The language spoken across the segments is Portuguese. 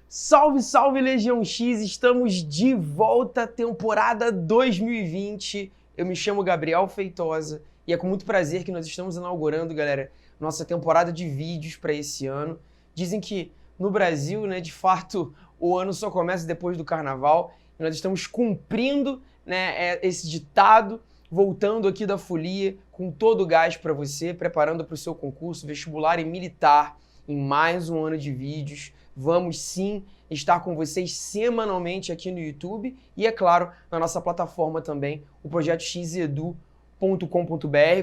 Salve, salve Legião X, estamos de volta à temporada 2020. Eu me chamo Gabriel Feitosa e é com muito prazer que nós estamos inaugurando, galera, nossa temporada de vídeos para esse ano. Dizem que no Brasil, de fato, o ano só começa depois do carnaval e nós estamos cumprindo, esse ditado, voltando aqui da folia com todo o gás para você, preparando para o seu concurso vestibular e militar em mais um ano de vídeos. Vamos sim estar com vocês semanalmente aqui no YouTube e, é claro, na nossa plataforma também, o projeto xedu.com.br,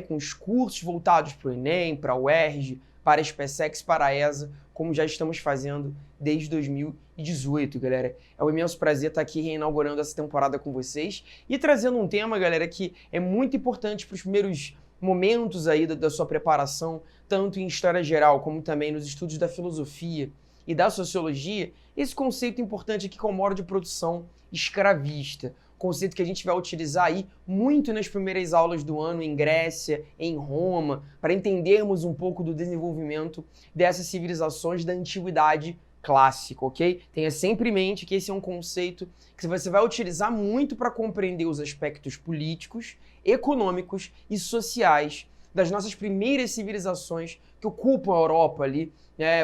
com os cursos voltados para o Enem, para a UERJ, para a SpaceX, para a ESA, como já estamos fazendo desde 2018, galera. É um imenso prazer estar aqui reinaugurando essa temporada com vocês e trazendo um tema, galera, que é muito importante para os primeiros momentos aí da sua preparação, tanto em História Geral como também nos estudos da filosofia e da sociologia, esse conceito importante aqui que é o modo de produção escravista, conceito que a gente vai utilizar aí muito nas primeiras aulas do ano em Grécia, em Roma, para entendermos um pouco do desenvolvimento dessas civilizações da antiguidade clássica, ok? Tenha sempre em mente que esse é um conceito que você vai utilizar muito para compreender os aspectos políticos, econômicos e sociais das nossas primeiras civilizações que ocupam a Europa ali,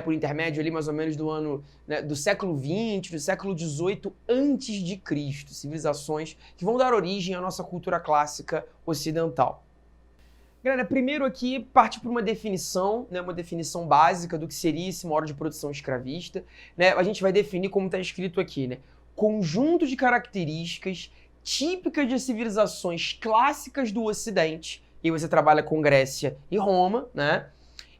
por intermédio ali mais ou menos do ano do século XX, do século XVIII antes de Cristo, civilizações que vão dar origem à nossa cultura clássica ocidental. Galera, primeiro aqui parte para uma definição básica do que seria esse modo de produção escravista. A gente vai definir como está escrito aqui, conjunto de características típicas de civilizações clássicas do Ocidente, e você trabalha com Grécia e Roma,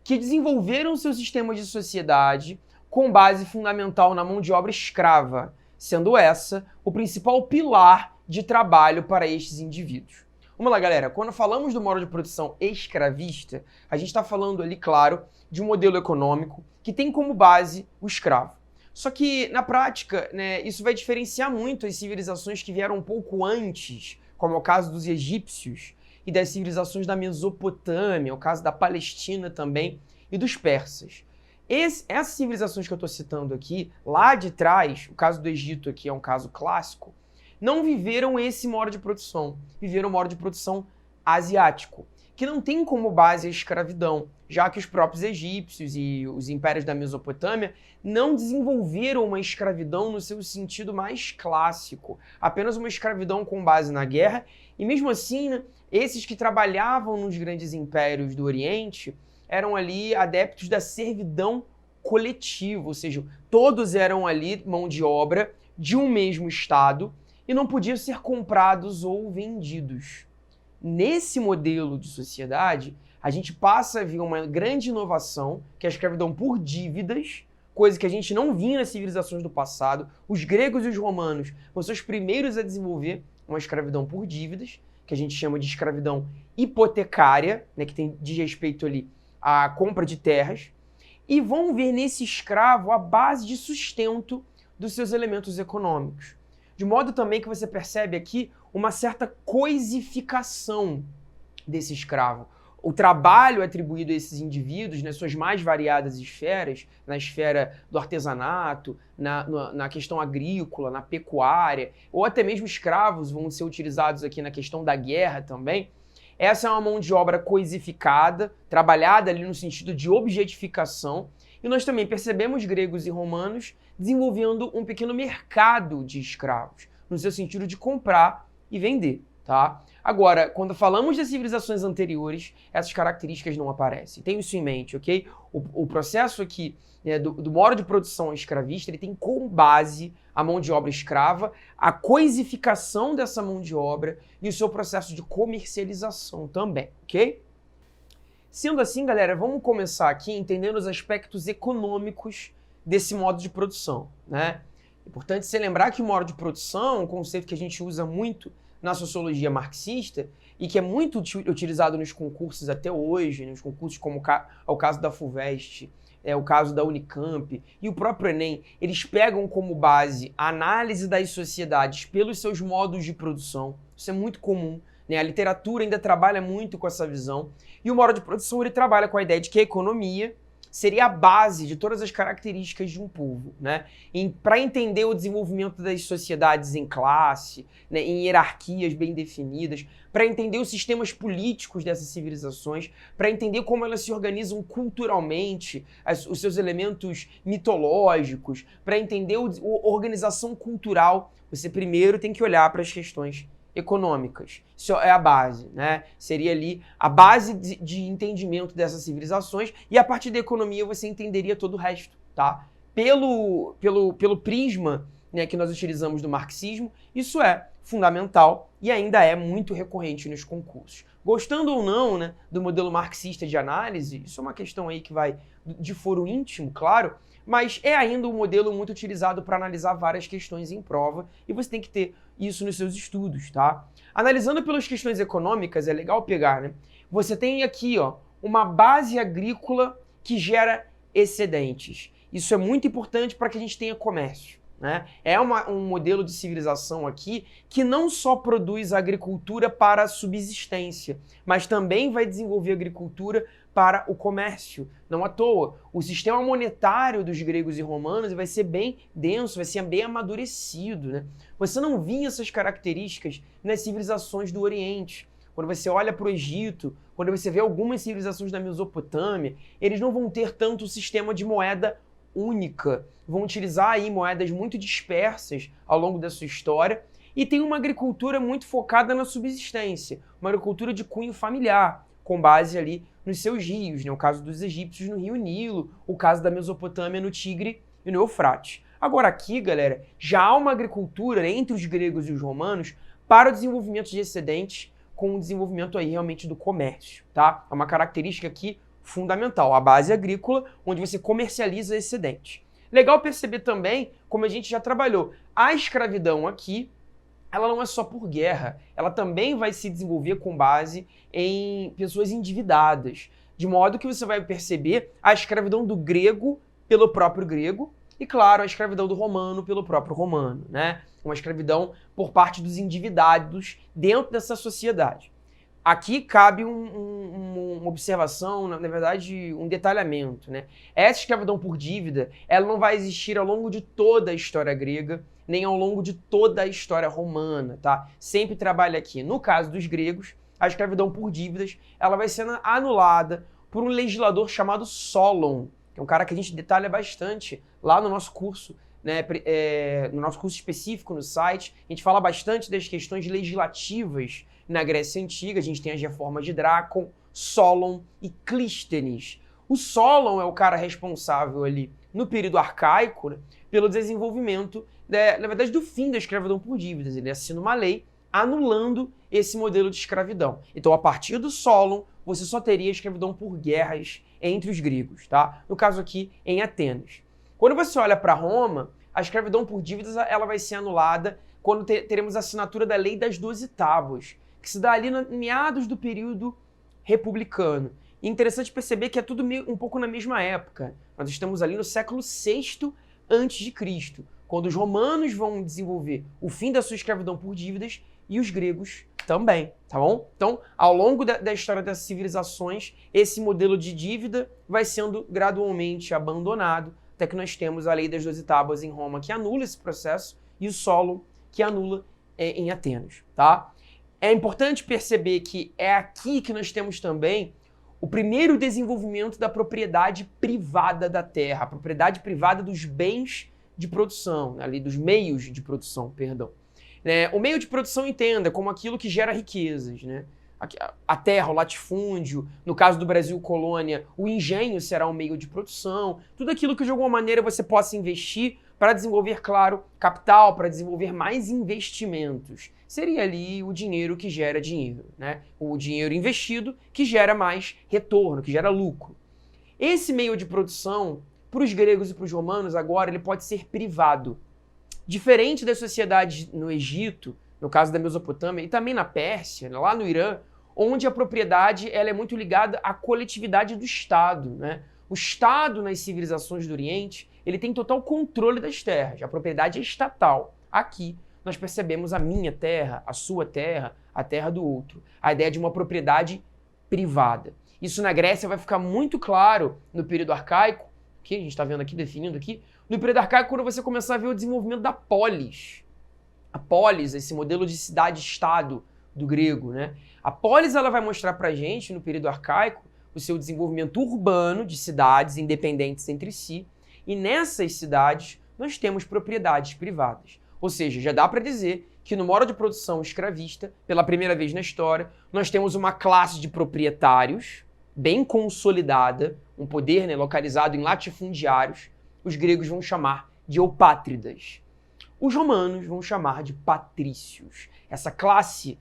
que desenvolveram seus sistemas de sociedade com base fundamental na mão de obra escrava, sendo essa o principal pilar de trabalho para estes indivíduos. Vamos lá, galera. Quando falamos do modo de produção escravista, a gente está falando ali, claro, de um modelo econômico que tem como base o escravo. Só que, na prática, isso vai diferenciar muito as civilizações que vieram um pouco antes, como é o caso dos egípcios, e das civilizações da Mesopotâmia, o caso da Palestina também, e dos persas. Essas civilizações que eu estou citando aqui, lá de trás, o caso do Egito aqui é um caso clássico, não viveram esse modo de produção, viveram o modo de produção asiático, que não tem como base a escravidão, já que os próprios egípcios e os impérios da Mesopotâmia não desenvolveram uma escravidão no seu sentido mais clássico, apenas uma escravidão com base na guerra, e mesmo assim, esses que trabalhavam nos grandes impérios do Oriente eram ali adeptos da servidão coletiva, ou seja, todos eram ali mão de obra de um mesmo estado e não podiam ser comprados ou vendidos. Nesse modelo de sociedade, a gente passa a ver uma grande inovação, que é a escravidão por dívidas, coisa que a gente não via nas civilizações do passado. Os gregos e os romanos foram os primeiros a desenvolver uma escravidão por dívidas, que a gente chama de escravidão hipotecária, que diz respeito ali à compra de terras, e vão ver nesse escravo a base de sustento dos seus elementos econômicos. De modo também que você percebe aqui uma certa coisificação desse escravo. O trabalho atribuído a esses indivíduos nas suas mais variadas esferas, na esfera do artesanato, na questão agrícola, na pecuária, ou até mesmo escravos vão ser utilizados aqui na questão da guerra também. Essa é uma mão de obra coisificada, trabalhada ali no sentido de objetificação, e nós também percebemos gregos e romanos desenvolvendo um pequeno mercado de escravos, no seu sentido de comprar e vender, tá? Agora, quando falamos das civilizações anteriores, essas características não aparecem. Tenha isso em mente, ok? O processo aqui do modo de produção escravista, ele tem como base a mão de obra escrava, a coisificação dessa mão de obra e o seu processo de comercialização também, ok? Sendo assim, galera, vamos começar aqui entendendo os aspectos econômicos desse modo de produção, É importante você lembrar que o modo de produção é um conceito que a gente usa muito na sociologia marxista e que é muito utilizado nos concursos até hoje, nos concursos como é o caso da FUVEST, o caso da Unicamp e o próprio Enem. Eles pegam como base a análise das sociedades pelos seus modos de produção. Isso é muito comum, A literatura ainda trabalha muito com essa visão. E o modo de produção ele trabalha com a ideia de que a economia seria a base de todas as características de um povo, né? Para entender o desenvolvimento das sociedades em classe, né, em hierarquias bem definidas, para entender os sistemas políticos dessas civilizações, para entender como elas se organizam culturalmente, os seus elementos mitológicos, para entender a organização cultural, você primeiro tem que olhar para as questões econômicas. Isso é a base, né? Seria ali a base de entendimento dessas civilizações, e a partir da economia você entenderia todo o resto, tá? Pelo prisma, né, que nós utilizamos do marxismo, isso é fundamental e ainda é muito recorrente nos concursos. Gostando ou não, né, do modelo marxista de análise, isso é uma questão aí que vai de foro íntimo, claro, mas é ainda um modelo muito utilizado para analisar várias questões em prova, e você tem que ter isso nos seus estudos, tá? Analisando pelas questões econômicas, é legal pegar, né? Você tem aqui, ó, uma base agrícola que gera excedentes. Isso é muito importante para que a gente tenha comércio, né? É um modelo de civilização aqui que não só produz agricultura para a subsistência, mas também vai desenvolver agricultura para o comércio. Não à toa, o sistema monetário dos gregos e romanos vai ser bem denso, vai ser bem amadurecido, né? Você não via essas características nas civilizações do Oriente. Quando você olha para o Egito, quando você vê algumas civilizações da Mesopotâmia, eles não vão ter tanto sistema de moeda única, vão utilizar aí moedas muito dispersas ao longo da sua história, e tem uma agricultura muito focada na subsistência, uma agricultura de cunho familiar, com base ali nos seus rios, né? O caso dos egípcios no rio Nilo, o caso da Mesopotâmia no Tigre e no Eufrates. Agora aqui, galera, já há uma agricultura entre os gregos e os romanos para o desenvolvimento de excedentes, com o desenvolvimento aí realmente do comércio, tá? É uma característica aqui fundamental, a base agrícola, onde você comercializa excedentes. Legal perceber também, como a gente já trabalhou, a escravidão aqui, ela não é só por guerra, ela também vai se desenvolver com base em pessoas endividadas, de modo que você vai perceber a escravidão do grego pelo próprio grego e, claro, a escravidão do romano pelo próprio romano, né? Uma escravidão por parte dos endividados dentro dessa sociedade. Aqui cabe uma observação, na verdade, um detalhamento, né? Essa escravidão por dívida, ela não vai existir ao longo de toda a história grega, nem ao longo de toda a história romana, tá? Sempre trabalha aqui. No caso dos gregos, a escravidão por dívidas, ela vai sendo anulada por um legislador chamado Solon, que é um cara que a gente detalha bastante lá no nosso curso, né? No nosso curso específico no site. A gente fala bastante das questões legislativas na Grécia Antiga. A gente tem as reformas de Drácon, Solon e Clístenes. O Solon é o cara responsável ali no período arcaico, né, pelo desenvolvimento, na verdade, do fim da escravidão por dívidas. Ele assina uma lei anulando esse modelo de escravidão. Então, a partir do Solon, você só teria escravidão por guerras entre os gregos, tá? No caso aqui, em Atenas. Quando você olha para Roma, a escravidão por dívidas ela vai ser anulada quando teremos a assinatura da Lei das 12 Tábuas, que se dá ali no meados do período republicano. E é interessante perceber que é tudo um pouco na mesma época. Nós estamos ali no século VI a.C., quando os romanos vão desenvolver o fim da sua escravidão por dívidas e os gregos também, tá bom? Então, ao longo da história dessas civilizações, esse modelo de dívida vai sendo gradualmente abandonado, até que nós temos a Lei das 12 Tábuas em Roma, que anula esse processo, e o Solon, que anula em Atenas, tá? É importante perceber que é aqui que nós temos também o primeiro desenvolvimento da propriedade privada da terra, a propriedade privada dos bens de produção, ali dos meios de produção, perdão. O meio de produção entenda como aquilo que gera riquezas, né? A terra, o latifúndio, no caso do Brasil colônia, o engenho será um meio de produção, tudo aquilo que de alguma maneira você possa investir para desenvolver, claro, capital, para desenvolver mais investimentos. Seria ali o dinheiro que gera dinheiro, né? O dinheiro investido que gera mais retorno, que gera lucro. Esse meio de produção, para os gregos e para os romanos, agora ele pode ser privado. Diferente das sociedades no Egito, no caso da Mesopotâmia, e também na Pérsia, lá no Irã, onde a propriedade ela é muito ligada à coletividade do Estado, né? O Estado nas civilizações do Oriente, ele tem total controle das terras, a propriedade é estatal. Aqui nós percebemos a minha terra, a sua terra, a terra do outro, a ideia de uma propriedade privada. Isso na Grécia vai ficar muito claro no período arcaico, que a gente está vendo aqui, definindo aqui, no período arcaico, quando você começar a ver o desenvolvimento da polis. A polis, esse modelo de cidade-estado do grego, né? A polis, ela vai mostrar pra gente, no período arcaico, o seu desenvolvimento urbano de cidades independentes entre si, e nessas cidades nós temos propriedades privadas. Ou seja, já dá para dizer que no modo de produção escravista, pela primeira vez na história, nós temos uma classe de proprietários bem consolidada, um poder, né, localizado em latifundiários, os gregos vão chamar de eupátridas. Os romanos vão chamar de patrícios. Essa classe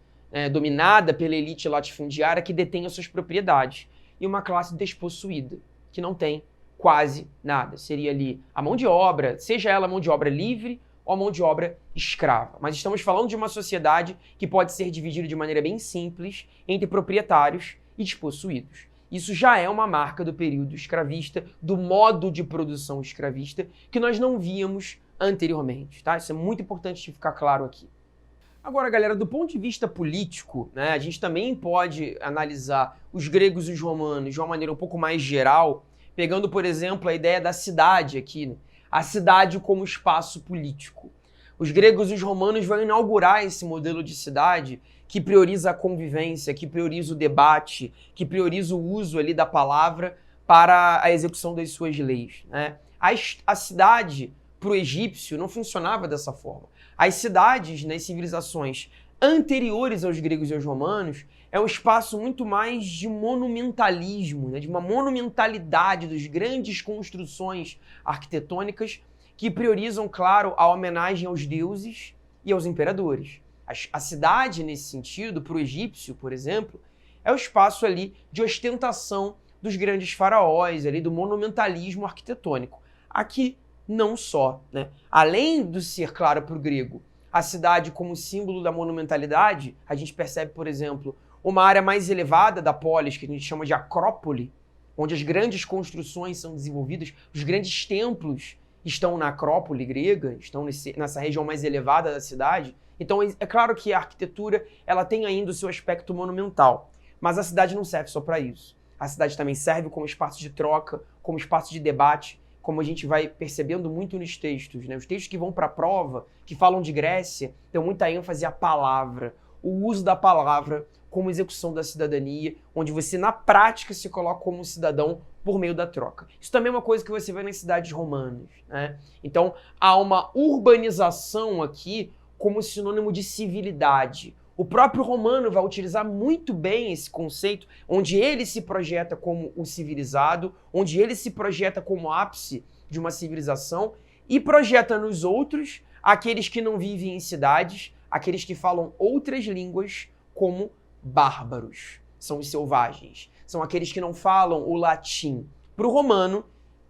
dominada pela elite latifundiária que detém as suas propriedades. E uma classe despossuída, que não tem quase nada. Seria ali a mão de obra, seja ela mão de obra livre ou a mão de obra escrava. Mas estamos falando de uma sociedade que pode ser dividida de maneira bem simples entre proprietários e despossuídos. Isso já é uma marca do período escravista, do modo de produção escravista, que nós não víamos anteriormente, tá? Isso é muito importante de ficar claro aqui. Agora, galera, do ponto de vista político, né, a gente também pode analisar os gregos e os romanos de uma maneira um pouco mais geral, pegando, por exemplo, a ideia da cidade aqui, né? A cidade como espaço político. Os gregos e os romanos vão inaugurar esse modelo de cidade que prioriza a convivência, que prioriza o debate, que prioriza o uso ali da palavra para a execução das suas leis, né? A cidade, para o egípcio, não funcionava dessa forma. As cidades, nas civilizações anteriores aos gregos e aos romanos, é um espaço muito mais de monumentalismo, né? De uma monumentalidade das grandes construções arquitetônicas que priorizam, claro, a homenagem aos deuses e aos imperadores. A cidade, nesse sentido, para o egípcio, por exemplo, é o espaço ali de ostentação dos grandes faraós, ali do monumentalismo arquitetônico. Aqui, não só, né? Além de ser, claro, para o grego, a cidade como símbolo da monumentalidade, a gente percebe, por exemplo, uma área mais elevada da polis, que a gente chama de acrópole, onde as grandes construções são desenvolvidas, os grandes templos estão na acrópole grega, estão nessa região mais elevada da cidade. Então é claro que a arquitetura ela tem ainda o seu aspecto monumental, mas a cidade não serve só para isso. A cidade também serve como espaço de troca, como espaço de debate, como a gente vai percebendo muito nos textos, né? Os textos que vão para a prova, que falam de Grécia, dão muita ênfase à palavra, o uso da palavra como execução da cidadania, onde você na prática se coloca como um cidadão por meio da troca. Isso também é uma coisa que você vê nas cidades romanas, né? Então há uma urbanização aqui como sinônimo de civilidade. O próprio romano vai utilizar muito bem esse conceito, onde ele se projeta como o civilizado, onde ele se projeta como ápice de uma civilização e projeta nos outros aqueles que não vivem em cidades, aqueles que falam outras línguas como bárbaros. São os selvagens. São aqueles que não falam o latim. Para o romano,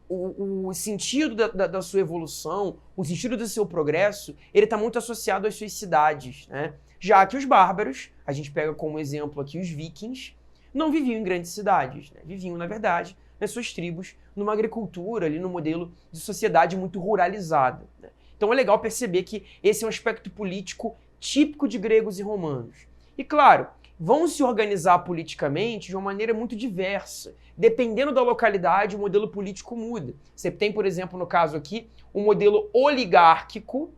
o sentido da sua evolução, o sentido do seu progresso, ele está muito associado às suas cidades, né? Já que os bárbaros, a gente pega como exemplo aqui os vikings, não viviam em grandes cidades, né? Viviam, na verdade, nas suas tribos, numa agricultura, ali no modelo de sociedade muito ruralizada, né? Então é legal perceber que esse é um aspecto político típico de gregos e romanos. E claro, vão se organizar politicamente de uma maneira muito diversa. Dependendo da localidade, o modelo político muda. Você tem, por exemplo, no caso aqui, um modelo oligárquico,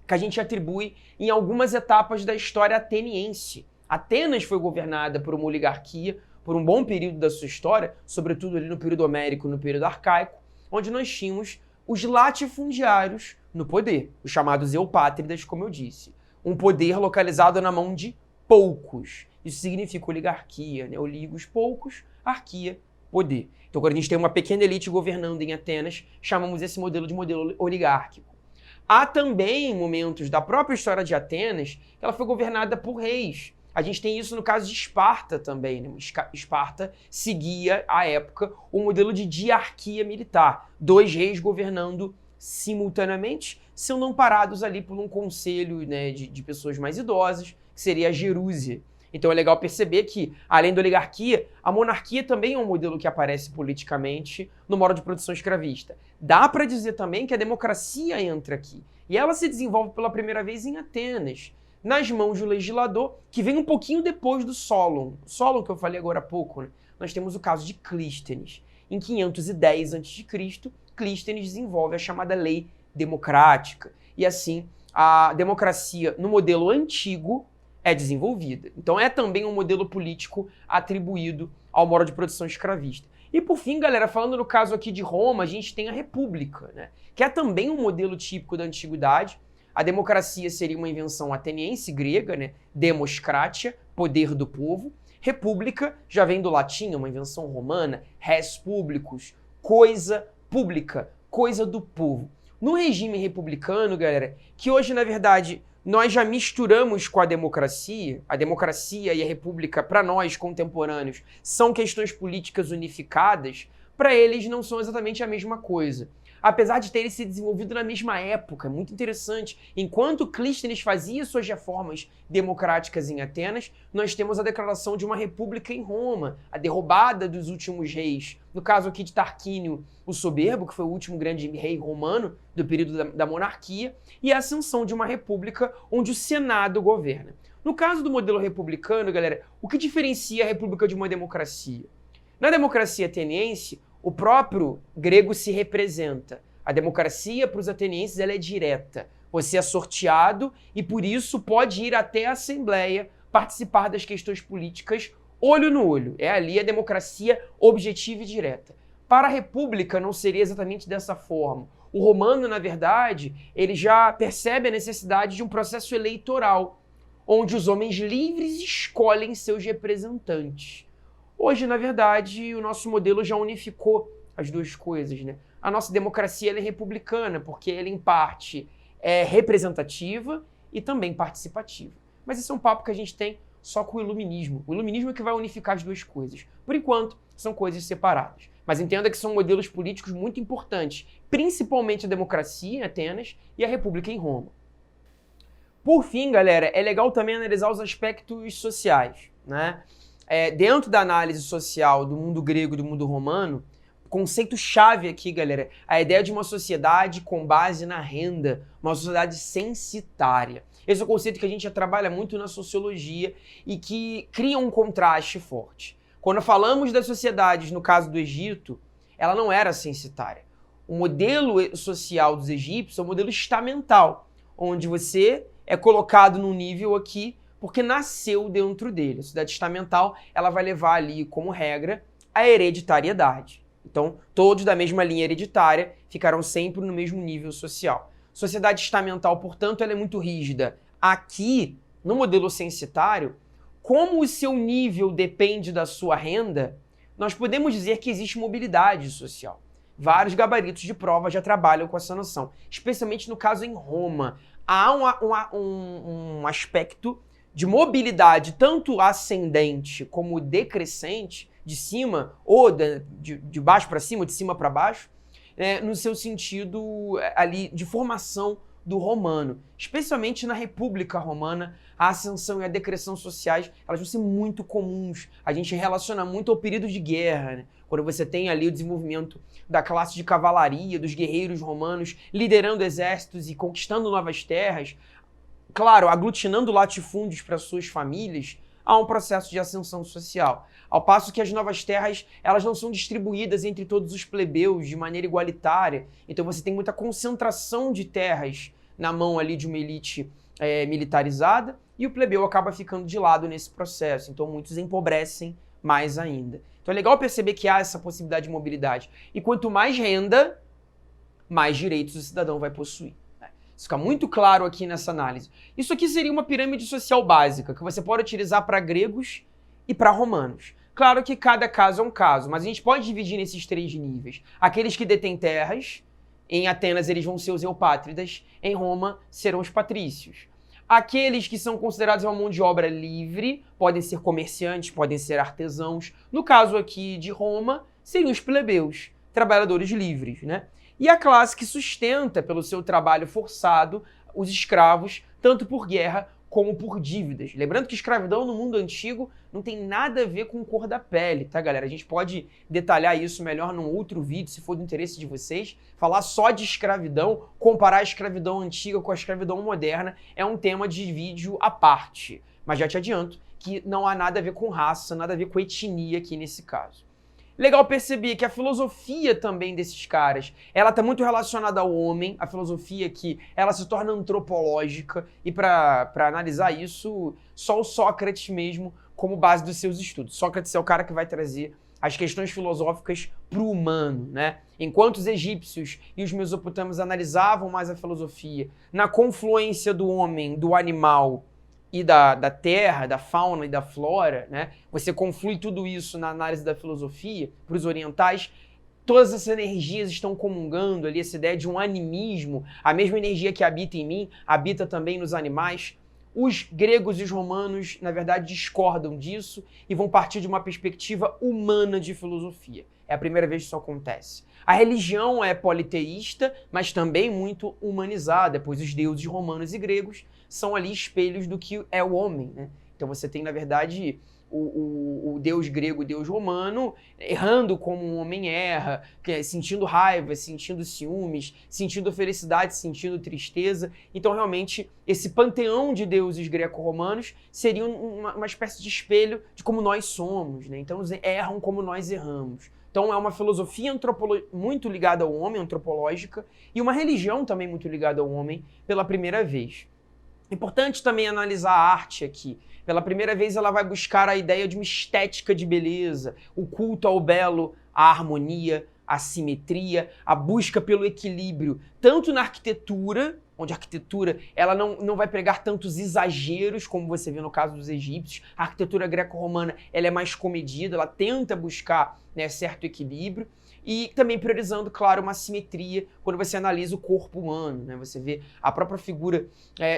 que a gente atribui em algumas etapas da história ateniense. Atenas foi governada por uma oligarquia por um bom período da sua história, sobretudo ali no período homérico, no período arcaico, onde nós tínhamos os latifundiários no poder, os chamados eupátridas, como eu disse. Um poder localizado na mão de poucos. Isso significa oligarquia, né? Oligos, poucos, arquia, poder. Então, quando a gente tem uma pequena elite governando em Atenas, chamamos esse modelo de modelo oligárquico. Há também momentos da própria história de Atenas que ela foi governada por reis. A gente tem isso no caso de Esparta também, né? Esparta seguia, à época, o modelo de diarquia militar. 2 reis governando simultaneamente, sendo amparados ali por um conselho, né, de pessoas mais idosas, que seria a gerúsia. Então é legal perceber que, além da oligarquia, a monarquia também é um modelo que aparece politicamente no modo de produção escravista. Dá para dizer também que a democracia entra aqui. E ela se desenvolve pela primeira vez em Atenas, nas mãos do legislador, que vem um pouquinho depois do Solon. Solon, que eu falei agora há pouco, né? nós temos o caso de Clístenes. Em 510 a.C., Clístenes desenvolve a chamada lei democrática. E assim, a democracia no modelo antigo é desenvolvida. Então é também um modelo político atribuído ao modo de produção escravista. E por fim, galera, falando no caso aqui de Roma, a gente tem a República, né? Que é também um modelo típico da antiguidade. A democracia seria uma invenção ateniense, grega, né? Demoskratia, poder do povo. República já vem do latim, é uma invenção romana, res publicus, coisa pública, coisa do povo. No regime republicano, galera, que hoje, na verdade, nós já misturamos com a democracia e a república, para nós, contemporâneos, são questões políticas unificadas, para eles não são exatamente a mesma coisa. Apesar de terem se desenvolvido na mesma época, é muito interessante. Enquanto Clístenes fazia suas reformas democráticas em Atenas, nós temos a declaração de uma república em Roma, a derrubada dos últimos reis. No caso aqui de Tarquínio o Soberbo, que foi o último grande rei romano do período da monarquia, e a ascensão de uma república onde o Senado governa. No caso do modelo republicano, galera, o que diferencia a república de uma democracia? Na democracia ateniense, o próprio grego se representa. A democracia, para os atenienses, ela é direta. Você é sorteado e, por isso, pode ir até a Assembleia participar das questões políticas olho no olho. É ali a democracia objetiva e direta. Para a república, não seria exatamente dessa forma. O romano, na verdade, ele já percebe a necessidade de um processo eleitoral, onde os homens livres escolhem seus representantes. Hoje, na verdade, o nosso modelo já unificou as duas coisas, né? A nossa democracia ela é republicana, porque ela, em parte, é representativa e também participativa. Mas esse é um papo que a gente tem só com o iluminismo. O iluminismo é que vai unificar as duas coisas. Por enquanto, são coisas separadas. Mas entenda que são modelos políticos muito importantes, principalmente a democracia em Atenas e a república em Roma. Por fim, galera, é legal também analisar os aspectos sociais, né? Dentro da análise social do mundo grego e do mundo romano, conceito-chave aqui, galera, a ideia de uma sociedade com base na renda, uma sociedade censitária. Esse é um conceito que a gente já trabalha muito na sociologia e que cria um contraste forte. Quando falamos das sociedades, no caso do Egito, ela não era censitária. O modelo social dos egípcios é um modelo estamental, onde você é colocado num nível aqui porque nasceu dentro dele. A sociedade estamental, ela vai levar ali como regra a hereditariedade. Então, todos da mesma linha hereditária ficarão sempre no mesmo nível social. Sociedade estamental, portanto, ela é muito rígida. Aqui, no modelo censitário, como o seu nível depende da sua renda, nós podemos dizer que existe mobilidade social. Vários gabaritos de prova já trabalham com essa noção, especialmente no caso em Roma. Há um aspecto de mobilidade tanto ascendente como decrescente, de cima ou de baixo para cima, de cima para baixo, no seu sentido ali de formação do romano. Especialmente na República Romana, a ascensão e a decrescção sociais, elas vão ser muito comuns. A gente relaciona muito ao período de guerra, né? Quando você tem ali o desenvolvimento da classe de cavalaria, dos guerreiros romanos liderando exércitos e conquistando novas terras, claro, aglutinando latifúndios para suas famílias, há um processo de ascensão social. Ao passo que as novas terras, elas não são distribuídas entre todos os plebeus de maneira igualitária. Então você tem muita concentração de terras na mão ali de uma elite militarizada e o plebeu acaba ficando de lado nesse processo. Então muitos empobrecem mais ainda. Então é legal perceber que há essa possibilidade de mobilidade. E quanto mais renda, mais direitos o cidadão vai possuir. Isso fica muito claro aqui nessa análise. Isso aqui seria uma pirâmide social básica, que você pode utilizar para gregos e para romanos. Claro que cada caso é um caso, mas a gente pode dividir nesses três níveis. Aqueles que detêm terras, em Atenas eles vão ser os eupátridas, em Roma serão os patrícios. Aqueles que são considerados uma mão de obra livre, podem ser comerciantes, podem ser artesãos. No caso aqui de Roma, seriam os plebeus, trabalhadores livres, né? E a classe que sustenta pelo seu trabalho forçado os escravos, tanto por guerra como por dívidas. Lembrando que escravidão no mundo antigo não tem nada a ver com cor da pele, tá, galera? A gente pode detalhar isso melhor num outro vídeo, se for do interesse de vocês. Falar só de escravidão, comparar a escravidão antiga com a escravidão moderna, é um tema de vídeo à parte. Mas já te adianto que não há nada a ver com raça, nada a ver com etnia aqui nesse caso. Legal perceber que a filosofia também desses caras, ela está muito relacionada ao homem, a filosofia que ela se torna antropológica, e para analisar isso, só o Sócrates mesmo como base dos seus estudos. Sócrates é o cara que vai trazer as questões filosóficas para o humano, né? Enquanto os egípcios e os mesopotâmios analisavam mais a filosofia na confluência do homem, do animal e da terra, da fauna e da flora, né? Você conflui tudo isso na análise da filosofia. Para os orientais, todas essas energias estão comungando ali, essa ideia de um animismo, a mesma energia que habita em mim, habita também nos animais. Os gregos e os romanos, na verdade, discordam disso e vão partir de uma perspectiva humana de filosofia. É a primeira vez que isso acontece. A religião é politeísta, mas também muito humanizada, pois os deuses romanos e gregos são ali espelhos do que é o homem, né? Então você tem, na verdade, o deus grego e o deus romano errando como um homem erra, sentindo raiva, sentindo ciúmes, sentindo felicidade, sentindo tristeza. Então, realmente, esse panteão de deuses greco-romanos seria uma espécie de espelho de como nós somos, né? Então, eles erram como nós erramos. Então, é uma filosofia muito ligada ao homem, antropológica, e uma religião também muito ligada ao homem pela primeira vez. Importante também analisar a arte aqui. Pela primeira vez ela vai buscar a ideia de uma estética de beleza, o culto ao belo, a harmonia, a simetria, a busca pelo equilíbrio, tanto na arquitetura, onde a arquitetura ela não vai pregar tantos exageros, como você vê no caso dos egípcios. A arquitetura greco-romana ela é mais comedida, ela tenta buscar, né, certo equilíbrio, e também priorizando, claro, uma simetria quando você analisa o corpo humano, né? Você vê a própria figura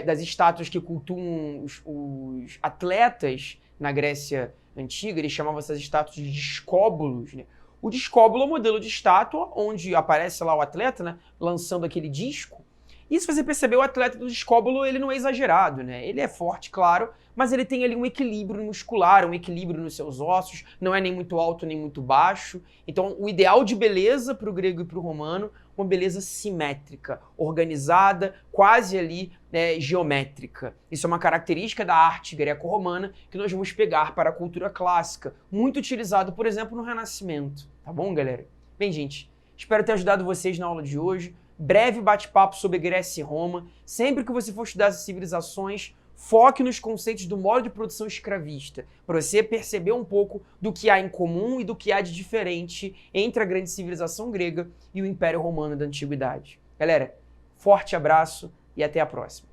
das estátuas que cultuam os atletas na Grécia Antiga, eles chamavam essas estátuas de discóbulos, né? O discóbulo é um modelo de estátua onde aparece lá o atleta, né, lançando aquele disco. E se você perceber, o atleta do discóbulo, ele não é exagerado, né? Ele é forte, claro, mas ele tem ali um equilíbrio muscular, um equilíbrio nos seus ossos, não é nem muito alto nem muito baixo. Então, o ideal de beleza para o grego e para o romano, uma beleza simétrica, organizada, quase ali, né, geométrica. Isso é uma característica da arte greco-romana que nós vamos pegar para a cultura clássica, muito utilizado, por exemplo, no Renascimento. Tá bom, galera? Bem, gente, espero ter ajudado vocês na aula de hoje. Breve bate-papo sobre Grécia e Roma. Sempre que você for estudar essas civilizações, foque nos conceitos do modo de produção escravista, para você perceber um pouco do que há em comum e do que há de diferente entre a grande civilização grega e o Império Romano da Antiguidade. Galera, forte abraço e até a próxima.